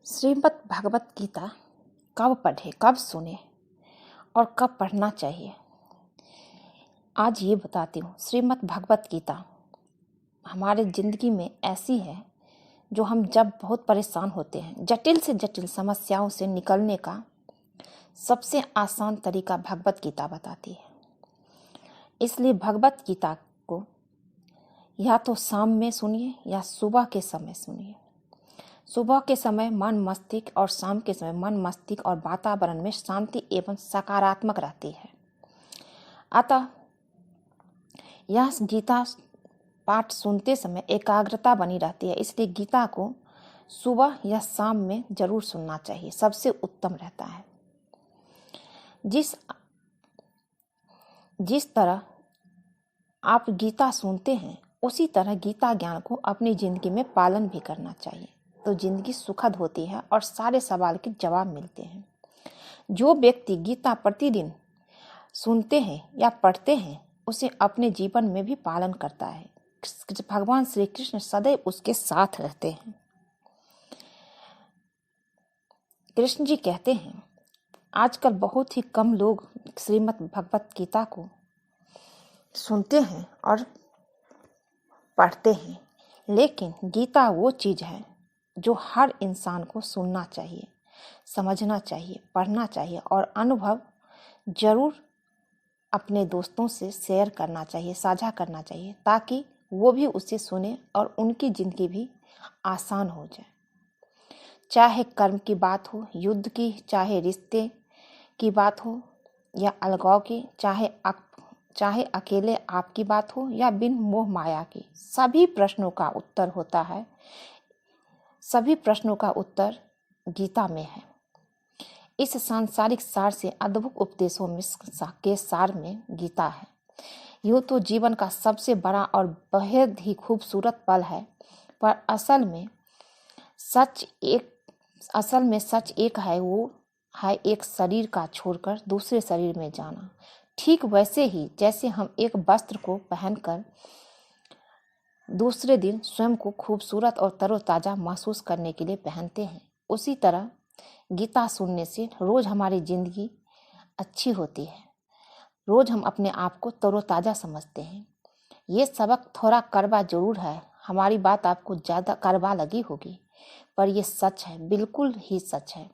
श्रीमद् भगवत गीता कब पढ़े, कब सुने और कब पढ़ना चाहिए, आज ये बताती हूँ। श्रीमद् भगवत गीता हमारे ज़िंदगी में ऐसी है जो हम जब बहुत परेशान होते हैं, जटिल से जटिल समस्याओं से निकलने का सबसे आसान तरीका भगवत गीता बताती है। इसलिए भगवत गीता को या तो शाम में सुनिए या सुबह के समय सुनिए। सुबह के समय मन मस्तिष्क और शाम के समय मन मस्तिष्क और वातावरण में शांति एवं सकारात्मक रहती है। अतः यह गीता पाठ सुनते समय एकाग्रता बनी रहती है, इसलिए गीता को सुबह या शाम में जरूर सुनना चाहिए, सबसे उत्तम रहता है। जिस तरह आप गीता सुनते हैं उसी तरह गीता ज्ञान को अपनी जिंदगी में पालन भी करना चाहिए, तो जिंदगी सुखद होती है और सारे सवाल के जवाब मिलते हैं। जो व्यक्ति गीता प्रतिदिन सुनते हैं या पढ़ते हैं उसे अपने जीवन में भी पालन करता है। भगवान श्री कृष्ण सदैव उसके साथ रहते हैं। कृष्ण जी कहते हैं, आजकल बहुत ही कम लोग श्रीमद् भगवत गीता को सुनते हैं और पढ़ते हैं, लेकिन गीता वो चीज़ है जो हर इंसान को सुनना चाहिए, समझना चाहिए, पढ़ना चाहिए और अनुभव जरूर अपने दोस्तों से शेयर करना चाहिए, साझा करना चाहिए, ताकि वो भी उसे सुने और उनकी ज़िंदगी भी आसान हो जाए। चाहे कर्म की बात हो, युद्ध की, चाहे रिश्ते की बात हो या अलगाव की, चाहे अकेले आपकी बात हो या बिन मोह माया की, सभी प्रश्नों का उत्तर होता है। सभी प्रश्नों का उत्तर गीता में है। इस सांसारिक सार से अद्भुत उपदेशों में के सार में गीता है। यूँ तो जीवन का सबसे बड़ा और बेहद ही खूबसूरत पल है, पर असल में सच एक है, वो है एक शरीर का छोड़कर दूसरे शरीर में जाना। ठीक वैसे ही जैसे हम एक वस्त्र को पहनकर दूसरे दिन स्वयं को खूबसूरत और तरोताज़ा महसूस करने के लिए पहनते हैं, उसी तरह गीता सुनने से रोज़ हमारी ज़िंदगी अच्छी होती है। रोज़ हम अपने आप को तरोताज़ा समझते हैं। ये सबक थोड़ा कड़वा जरूर है, हमारी बात आपको ज़्यादा कड़वा लगी होगी, पर ये सच है, बिल्कुल ही सच है।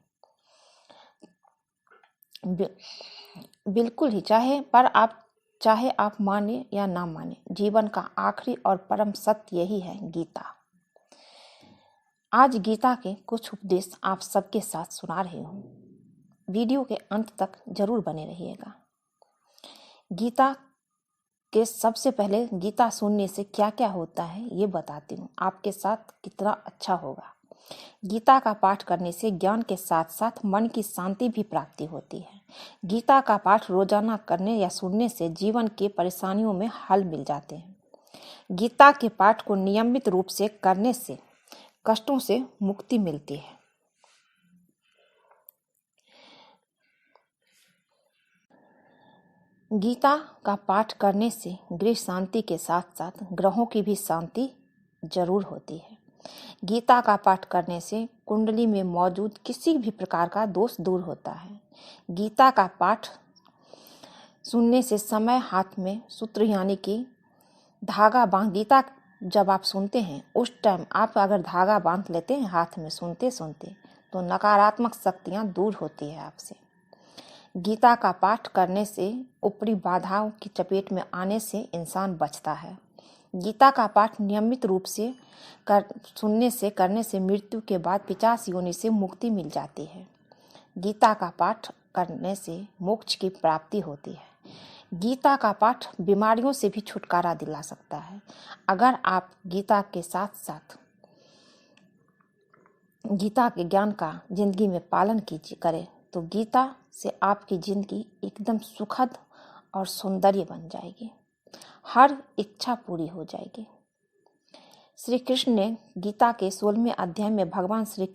बिल्कुल ही चाहे आप माने या ना माने, जीवन का आखिरी और परम सत्य यही है, गीता। आज गीता के कुछ उपदेश आप सबके साथ सुना रही हूँ। वीडियो के अंत तक जरूर बने रहिएगा। गीता के सबसे पहले गीता सुनने से क्या क्या होता है ये बताती हूँ, आपके साथ कितना अच्छा होगा। गीता का पाठ करने से ज्ञान के साथ साथ मन की शांति भी प्राप्ति होती है। गीता का पाठ रोजाना करने या सुनने से जीवन के परेशानियों में हल मिल जाते हैं। गीता के पाठ को नियमित रूप से करने से कष्टों से मुक्ति मिलती है। गीता का पाठ करने से गृह शांति के साथ साथ ग्रहों की भी शांति जरूर होती है। गीता का पाठ करने से कुंडली में मौजूद किसी भी प्रकार का दोष दूर होता है। गीता का पाठ सुनने से समय हाथ में सूत्र यानी कि धागा बांध, गीता जब आप सुनते हैं उस टाइम आप अगर धागा बांध लेते हैं हाथ में सुनते सुनते, तो नकारात्मक शक्तियाँ दूर होती है आपसे। गीता का पाठ करने से ऊपरी बाधाओं की चपेट में आने से इंसान बचता है। गीता का पाठ नियमित रूप से करने से मृत्यु के बाद 50 योनि से मुक्ति मिल जाती है। गीता का पाठ करने से मोक्ष की प्राप्ति होती है। गीता का पाठ बीमारियों से भी छुटकारा दिला सकता है। अगर आप गीता के साथ साथ गीता के ज्ञान का जिंदगी में पालन करें तो गीता से आपकी जिंदगी एकदम सुखद और सौंदर्य बन जाएगी, हर इच्छा पूरी हो जाएगी। श्री कृष्ण ने गीता के 16वें अध्याय में भगवान श्री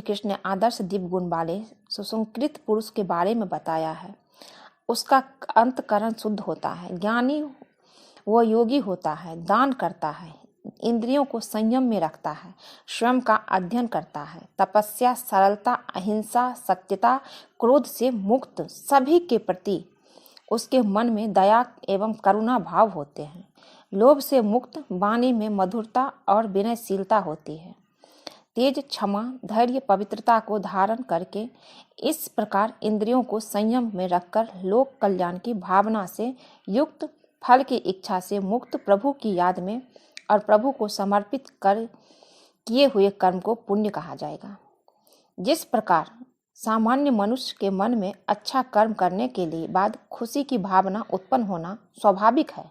कृष्ण ने आदर्श दिव्य गुण वाले सुसंस्कृत पुरुष के बारे में बताया है। उसका अंतःकरण शुद्ध होता है, ज्ञानी वो योगी होता है, दान करता है, इंद्रियों को संयम में रखता है, स्वयं का अध्ययन करता है, तपस्या, सरलता, अहिंसा, सत्यता, क्रोध से मुक्त सभी के प्रति उसके मन में दया एवं करुणा भाव होते हैं। लोभ से मुक्त वाणी में मधुरता और विनयशीलता होती है। तेज, क्षमा, धैर्य, पवित्रता को धारण करके इस प्रकार इंद्रियों को संयम में रखकर लोक कल्याण की भावना से युक्त, फल की इच्छा से मुक्त, प्रभु की याद में और प्रभु को समर्पित कर किए हुए कर्म को पुण्य कहा जाएगा। जिस प्रकार सामान्य मनुष्य के मन में अच्छा कर्म करने के लिए बाद खुशी की भावना उत्पन्न होना स्वाभाविक है,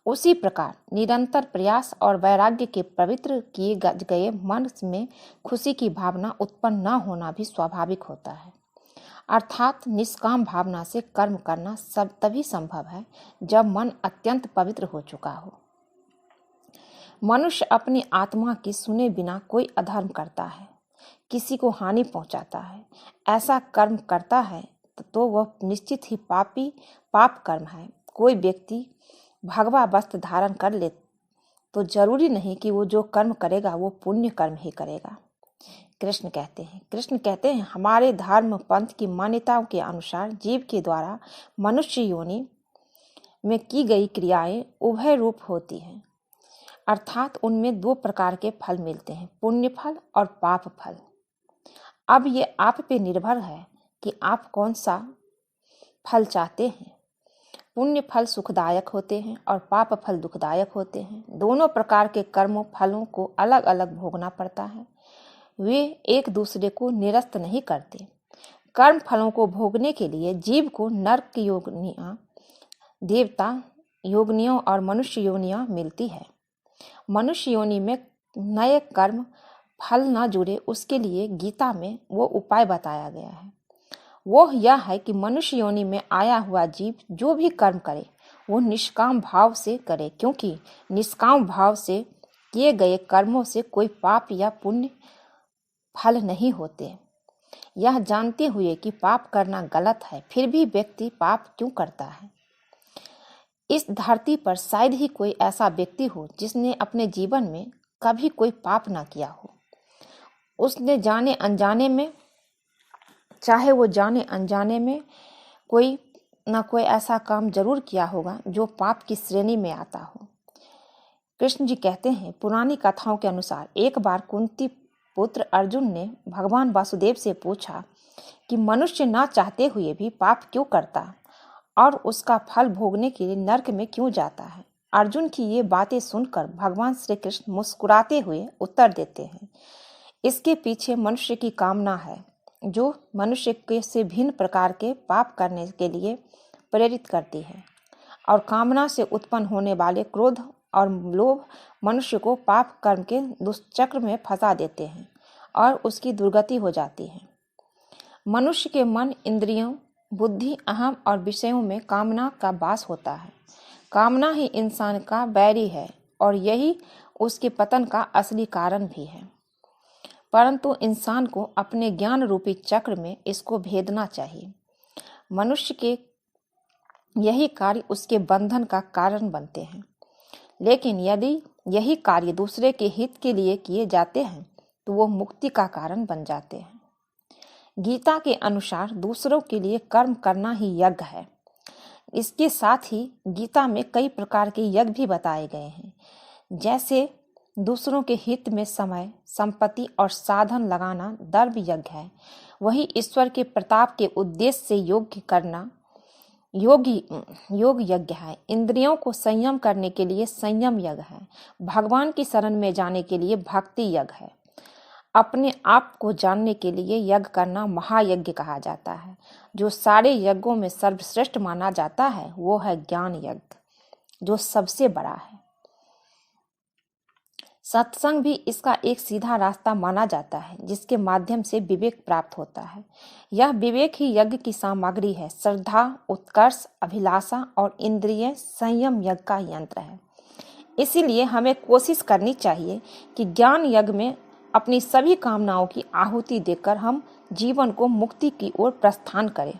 उसी प्रकार निरंतर प्रयास और वैराग्य के पवित्र किए गए मन में खुशी की भावना उत्पन्न न होना भी स्वाभाविक होता है। अर्थात निष्काम भावना से कर्म करना सब तभी संभव है जब मन अत्यंत पवित्र हो चुका हो। मनुष्य अपनी आत्मा की सुने बिना कोई अधर्म करता है, किसी को हानि पहुंचाता है, ऐसा कर्म करता है तो वह निश्चित ही पाप कर्म है। कोई व्यक्ति भगवा वस्त्र धारण कर ले तो जरूरी नहीं कि वो जो कर्म करेगा वो पुण्य कर्म ही करेगा। कृष्ण कहते हैं हमारे धर्म पंथ की मान्यताओं के अनुसार जीव के द्वारा मनुष्य योनि में की गई क्रियाएं उभय रूप होती हैं, अर्थात उनमें दो प्रकार के फल मिलते हैं, पुण्य फल और पाप फल। अब ये आप पे निर्भर है कि आप कौन सा फल चाहते हैं। पुण्य फल सुखदायक होते हैं और पाप फल दुखदायक होते हैं। दोनों प्रकार के कर्मों फलों को अलग अलग भोगना पड़ता है, वे एक दूसरे को निरस्त नहीं करते। कर्म फलों को भोगने के लिए जीव को नरक योनियां, देवता योनियों और मनुष्य योनियां मिलती है। मनुष्य योनि में नए कर्म फल न जुड़े उसके लिए गीता में वो उपाय बताया गया है। वो यह है कि मनुष्य योनि में आया हुआ जीव जो भी कर्म करे वो निष्काम भाव से करे, क्योंकि निष्काम भाव से किए गए कर्मों से कोई पाप या पुण्य फल नहीं होते। यह जानते हुए कि पाप करना गलत है, फिर भी व्यक्ति पाप क्यों करता है? इस धरती पर शायद ही कोई ऐसा व्यक्ति हो जिसने अपने जीवन में कभी कोई पाप ना किया हो। उसने जाने अनजाने में, चाहे वो जाने अनजाने में कोई ना कोई ऐसा काम जरूर किया होगा जो पाप की श्रेणी में आता हो। कृष्ण जी कहते हैं, पुरानी कथाओं के अनुसार एक बार कुंती पुत्र अर्जुन ने भगवान वासुदेव से पूछा कि मनुष्य ना चाहते हुए भी पाप क्यों करता और उसका फल भोगने के लिए नरक में क्यों जाता है। अर्जुन की ये बातें सुनकर भगवान श्री कृष्ण मुस्कुराते हुए उत्तर देते हैं, इसके पीछे मनुष्य की कामना है जो मनुष्य के से भिन्न प्रकार के पाप करने के लिए प्रेरित करती है, और कामना से उत्पन्न होने वाले क्रोध और लोभ मनुष्य को पाप कर्म के दुष्चक्र में फंसा देते हैं और उसकी दुर्गति हो जाती है। मनुष्य के मन, इंद्रियों, बुद्धि, अहम और विषयों में कामना का वास होता है। कामना ही इंसान का बैरी है और यही उसके पतन का असली कारण भी है, परंतु इंसान को अपने ज्ञान रूपी चक्र में इसको भेदना चाहिए। मनुष्य के यही कार्य उसके बंधन का कारण बनते हैं, लेकिन यदि यही कार्य दूसरे के हित के लिए किए जाते हैं तो वो मुक्ति का कारण बन जाते हैं। गीता के अनुसार दूसरों के लिए कर्म करना ही यज्ञ है। इसके साथ ही गीता में कई प्रकार के यज्ञ भी बताए गए हैं, जैसे दूसरों के हित में समय, संपत्ति और साधन लगाना दर्भ यज्ञ है, वही ईश्वर के प्रताप के उद्देश्य से योग्य करना योग यज्ञ है। इंद्रियों को संयम करने के लिए संयम यज्ञ है। भगवान की शरण में जाने के लिए भक्ति यज्ञ है। अपने आप को जानने के लिए यज्ञ करना महायज्ञ कहा जाता है। जो सारे यज्ञों में सर्वश्रेष्ठ माना जाता है वो है ज्ञान यज्ञ, जो सबसे बड़ा है। सत्संग भी इसका एक सीधा रास्ता माना जाता है, जिसके माध्यम से विवेक प्राप्त होता है। यह विवेक ही यज्ञ की सामग्री है। श्रद्धा, उत्कर्ष, अभिलाषा और इंद्रिय संयम यज्ञ का यंत्र है। इसीलिए हमें कोशिश करनी चाहिए कि ज्ञान यज्ञ में अपनी सभी कामनाओं की आहुति देकर हम जीवन को मुक्ति की ओर प्रस्थान करें।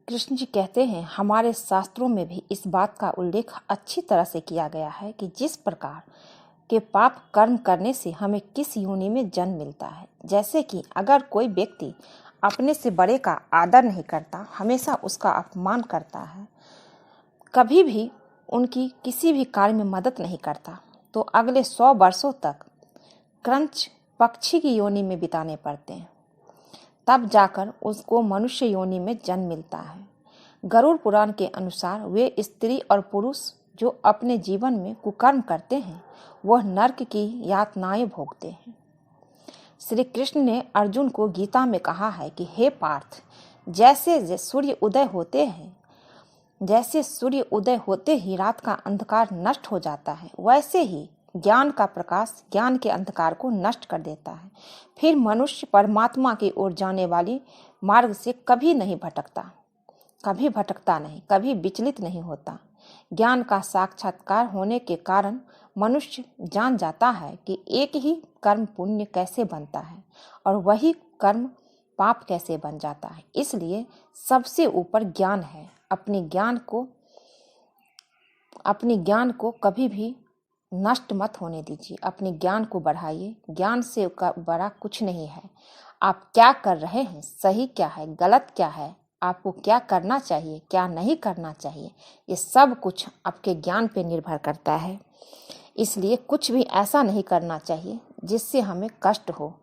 कृष्ण जी कहते हैं, हमारे शास्त्रों में भी इस बात का उल्लेख अच्छी तरह से किया गया है कि जिस प्रकार के पाप कर्म करने से हमें किस योनि में जन्म मिलता है। जैसे कि अगर कोई व्यक्ति अपने से बड़े का आदर नहीं करता, हमेशा उसका अपमान करता है, कभी भी उनकी किसी भी कार्य में मदद नहीं करता, तो अगले 100 वर्षों तक क्रंच पक्षी की योनि में बिताने पड़ते हैं, तब जाकर उसको मनुष्य योनि में जन्म मिलता है। गरुड़ पुराण के अनुसार वे स्त्री और पुरुष जो अपने जीवन में कुकर्म करते हैं वह नरक की यातनाएं भोगते हैं। श्री कृष्ण ने अर्जुन को गीता में कहा है कि हे पार्थ, जैसे सूर्य उदय होते ही रात का अंधकार नष्ट हो जाता है, वैसे ही ज्ञान का प्रकाश ज्ञान के अंधकार को नष्ट कर देता है। फिर मनुष्य परमात्मा की ओर जाने वाली मार्ग से कभी भटकता नहीं, कभी विचलित नहीं होता। ज्ञान का साक्षात्कार होने के कारण मनुष्य जान जाता है कि एक ही कर्म पुण्य कैसे बनता है और वही कर्म पाप कैसे बन जाता है। इसलिए सबसे ऊपर ज्ञान है। अपने ज्ञान को कभी भी नष्ट मत होने दीजिए, अपने ज्ञान को बढ़ाइए। ज्ञान से बड़ा कुछ नहीं है। आप क्या कर रहे हैं, सही क्या है, गलत क्या है, आपको क्या करना चाहिए, क्या नहीं करना चाहिए, ये सब कुछ आपके ज्ञान पे निर्भर करता है। इसलिए कुछ भी ऐसा नहीं करना चाहिए जिससे हमें कष्ट हो।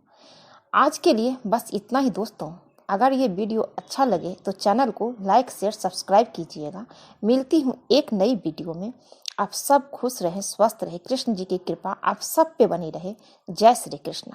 आज के लिए बस इतना ही दोस्तों। अगर ये वीडियो अच्छा लगे तो चैनल को लाइक शेयर सब्सक्राइब कीजिएगा। मिलती हूँ एक नई वीडियो में। आप सब खुश रहें, स्वस्थ रहें। कृष्ण जी की कृपा आप सब पे बनी रहे। जय श्री कृष्ण।